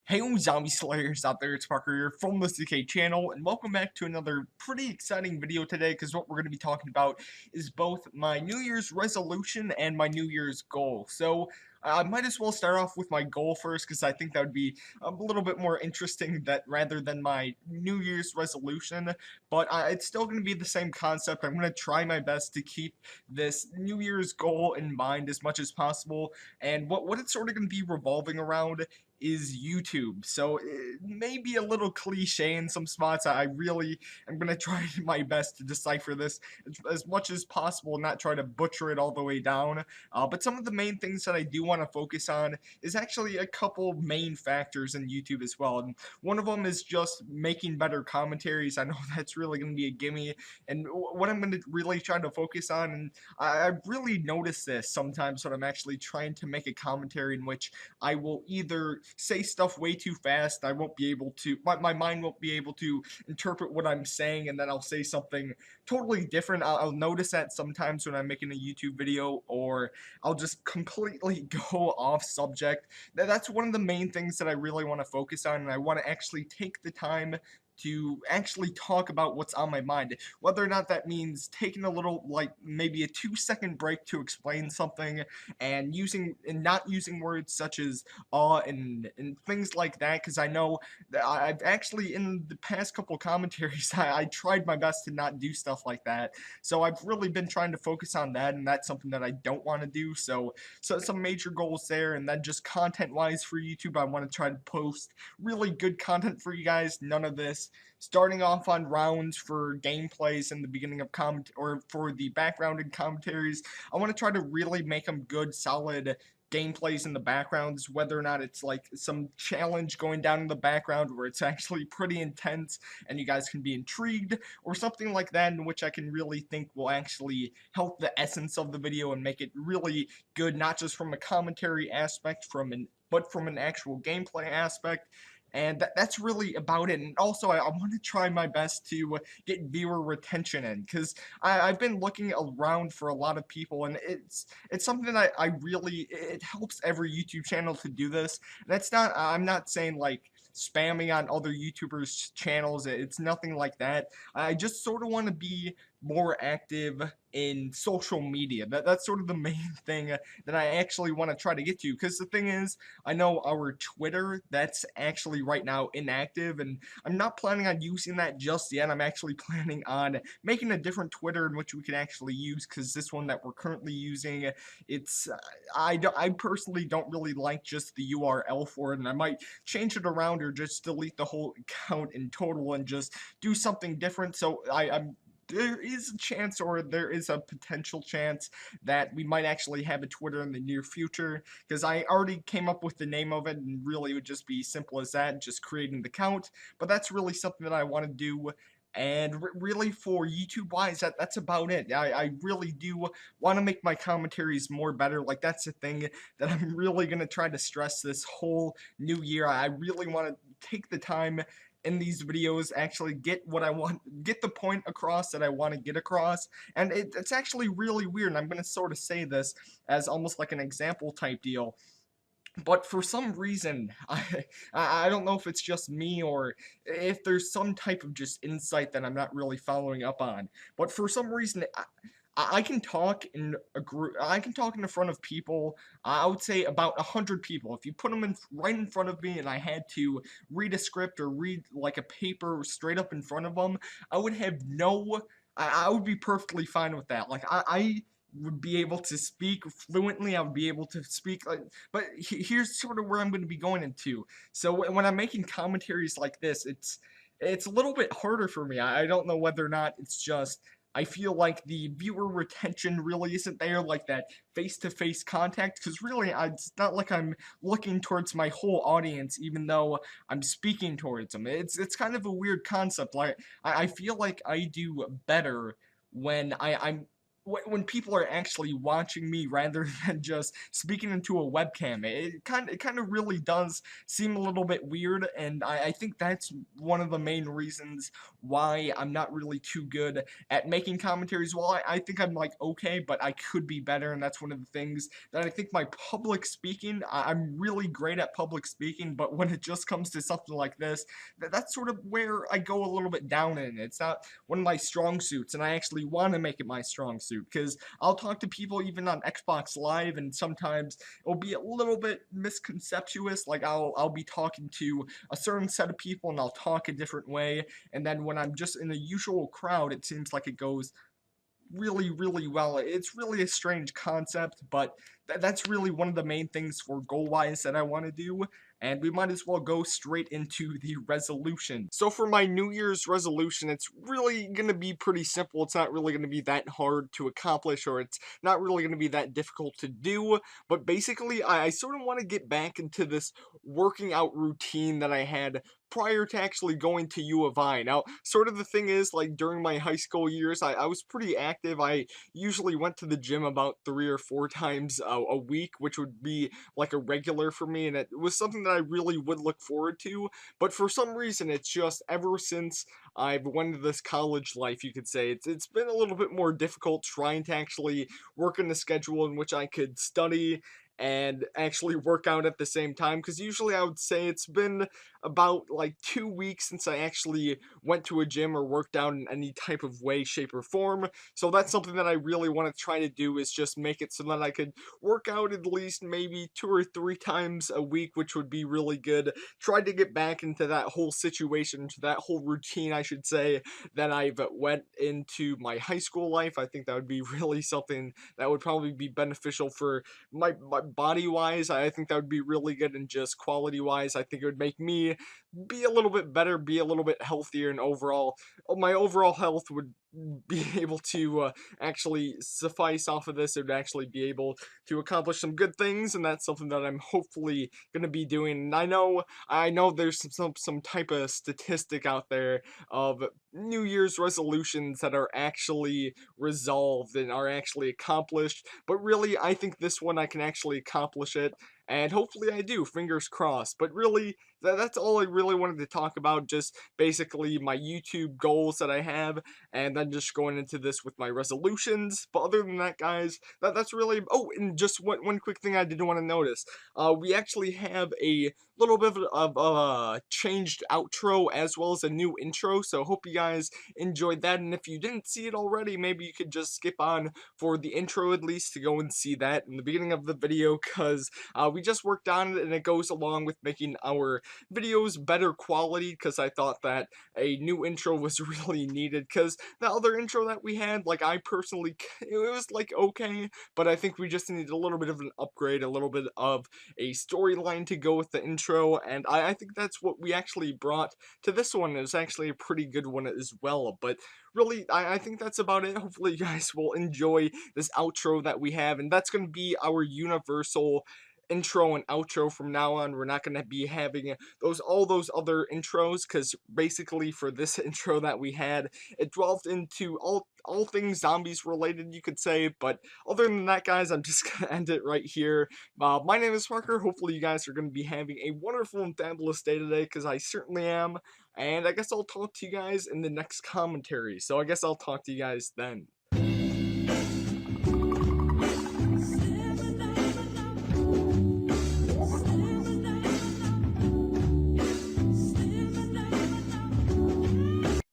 Hey, zombie slayers out there, it's Parker here from the CK channel, and welcome back to another pretty exciting video today, because what we're going to be talking about is both my New Year's resolution and my New Year's goal. So, I might as well start off with my goal first, because I think that would be a little bit more interesting that rather than my New Year's resolution, but it's still going to be the same concept. I'm going to try my best to keep this New Year's goal in mind as much as possible, and what it's sort of going to be revolving around is YouTube. So it may be a little cliche in some spots. I really am going to try my best to decipher this as much as possible, not try to butcher it all the way down. But some of the main things that I do want to focus on is actually a couple main factors in YouTube as well. And one of them is just making better commentaries. I know that's really going to be a gimme. And what I'm going to really try to focus on, and I've really noticed this sometimes when I'm actually trying to make a commentary in which I will either say stuff way too fast. I won't be able to, my mind won't be able to interpret what I'm saying, and then I'll say something totally different. I'll notice that sometimes when I'm making a YouTube video, or I'll just completely go off subject. That's one of the main things that I really want to focus on, and I want to actually take the time to actually talk about what's on my mind, whether or not that means taking a little, like maybe a 2-second break to explain something, and not using words such as and things like that, because I know that I've actually in the past couple commentaries I tried my best to not do stuff like that, so I've really been trying to focus on that, and that's something that I don't want to do. So some major goals there, and then just content wise for YouTube, I want to try to post really good content for you guys. None of this starting off on rounds for gameplays in the beginning of comment, or for the background and commentaries. I want to try to really make them good, solid gameplays in the backgrounds, whether or not it's like some challenge going down in the background where it's actually pretty intense and you guys can be intrigued, or something like that in which I can really think will actually help the essence of the video and make it really good, not just from a commentary aspect, but from an actual gameplay aspect. And that's really about it. And also, I want to try my best to get viewer retention in, because I've been looking around for a lot of people, and it's something that I really, it helps every YouTube channel to do this. And that's not, I'm not saying like spamming on other YouTubers' channels. It's nothing like that. I just sort of want to be more active in social media. That's sort of the main thing that I actually want to try to get to, because the thing is, I know our Twitter, that's actually right now inactive, and I'm not planning on using that just yet. I'm actually planning on making a different Twitter in which we can actually use, because this one that we're currently using, it's I personally don't really like just the URL for it, and I might change it around or just delete the whole account in total and just do something different. So I'm there is a chance, or there is a potential chance, that we might actually have a Twitter in the near future, because I already came up with the name of it, and really it would just be simple as that, just creating the account. But that's really something that I want to do. And really, for YouTube wise, that's about it. I really do want to make my commentaries more better. Like, that's the thing that I'm really going to try to stress this whole new year. I really want to take the time in these videos, actually get what I want, get the point across that I want to get across. And it's actually really weird, and I'm going to sort of say this as almost like an example type deal. But for some reason, I don't know if it's just me, or if there's some type of just insight that I'm not really following up on. But for some reason, I can talk in a group. I can talk in the front of people. I would say about 100 people. If you put them right in front of me, and I had to read a script or read like a paper straight up in front of them, I would have no. I would be perfectly fine with that. Like, I would be able to speak fluently. I would be able to speak like. But here's sort of where I'm going to be going into. So when I'm making commentaries like this, it's a little bit harder for me. I don't know whether or not it's just I feel like the viewer retention really isn't there, like that face-to-face contact, because really, it's not like I'm looking towards my whole audience, even though I'm speaking towards them. It's kind of a weird concept. Like, I feel like I do better when I'm when people are actually watching me rather than just speaking into a webcam. It kind of really does seem a little bit weird, and I think that's one of the main reasons why I'm not really too good at making commentaries. Well, I think I'm like okay, but I could be better, and that's one of the things that I think my public speaking, I'm really great at public speaking, but when it just comes to something like this, that's sort of where I go a little bit down in. It's not one of my strong suits, and I actually want to make it my strong suit because I'll talk to people even on Xbox Live, and sometimes it'll be a little bit misconceptuous. Like I'll be talking to a certain set of people, and I'll talk a different way, and then when I'm just in the usual crowd, it seems like it goes really, really well. It's really a strange concept, but that's really one of the main things for goal-wise that I want to do. And we might as well go straight into the resolution. So for my New Year's resolution, it's really going to be pretty simple. It's not really going to be that hard to accomplish, or it's not really going to be that difficult to do. But basically, I sort of want to get back into this working out routine that I had prior to actually going to U of I. Now, sort of the thing is, like during my high school years, I was pretty active. I usually went to the gym about 3 or 4 times a week, which would be like a regular for me, and it was something that I really would look forward to. But for some reason, it's just ever since I've went into this college life, you could say, it's been a little bit more difficult trying to actually work in a schedule in which I could study and actually work out at the same time, because usually I would say it's been about like 2 weeks since I actually went to a gym or worked out in any type of way, shape, or form. So that's something that I really want to try to do, is just make it so that I could work out at least maybe 2 or 3 times a week, which would be really good. Try to get back into that whole situation, to that whole routine, I should say, that I've went into my high school life. I think that would be really something that would probably be beneficial for my body wise. I think that would be really good, and just quality wise, I think it would make me be a little bit better, be a little bit healthier, and overall, my overall health would be able to actually suffice off of this. It would actually be able to accomplish some good things, and that's something that I'm hopefully going to be doing. And I know there's some type of statistic out there of New Year's resolutions that are actually resolved and are actually accomplished, but really I think this one I can actually accomplish it, and hopefully I do, fingers crossed. But really, that's all I really wanted to talk about, just basically my YouTube goals that I have, and then just going into this with my resolutions. But other than that, guys, that's really, oh, and just one quick thing I did want to notice. We actually have a little bit of a changed outro as well as a new intro, so hope you guys enjoyed that. And if you didn't see it already, maybe you could just skip on for the intro at least to go and see that in the beginning of the video, because we just worked on it, and it goes along with making our videos better quality, because I thought that a new intro was really needed, because the other intro that we had, like, I personally, it was like okay, but I think we just needed a little bit of an upgrade, a little bit of a storyline to go with the intro, and I think that's what we actually brought to this one. It's actually a pretty good one as well. But really, I think that's about it. Hopefully you guys will enjoy this outro that we have, and that's going to be our universal intro and outro from now on. We're not going to be having all those other intros, because basically for this intro that we had, it delved into all things zombies related, you could say. But other than that, guys, I'm just gonna end it right here. My name is Parker. Hopefully you guys are going to be having a wonderful and fabulous day today, because I certainly am. And I guess I'll talk to you guys in the next commentary, so I guess I'll talk to you guys then.